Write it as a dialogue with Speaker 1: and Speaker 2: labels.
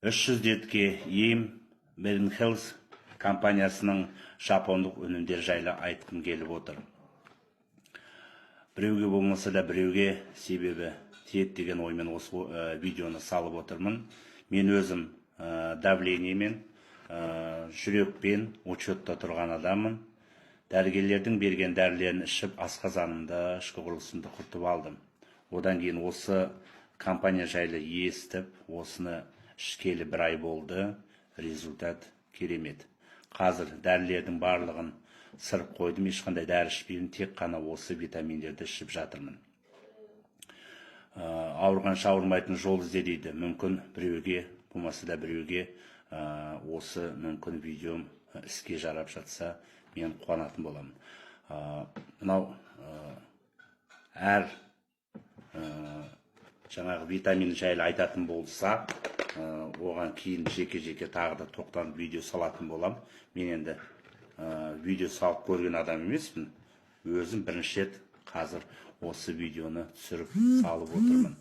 Speaker 1: 300 детке ем Brain Health компаниясының жапондық өнімдер жайлы айтқым келіп отыр. Біреуге болмаса да біреуге себебі тиет деген оймен осы видеоны салып отырмын. Мен өзім давлениемен, жүрекпен учетта тұрған адаммын. Дәрігерлердің берген дәрілерін ішіп, асқазанымды, ішкі құрылысымды құртып алдым. Одан кейін осы компания жайлы естіп, осыны ішкелі 1 ай болды. Результат керемет. Қазір дәрілердің барлығын сырып қойдым, ешқандай дәрі ішпеймін, тек қана осы витаминдерді ішіп жатырмын. Ауырғанша ауырмайтын жол ізде дейді. Мүмкін біреуге, болмаса да біреуге осы мүмкін видеом іске жарап жатса, мен қуанатын боламын. Мынау әр жаңағы витамин жайлы айтатын болса, оған кейін жеке-жеке тағы да тоқтанып видео салатын болам. Мен енді видео салып көрген адам емеспін. Өзім бірінші рет қазір осы видеоны түсіріп салып отырмын.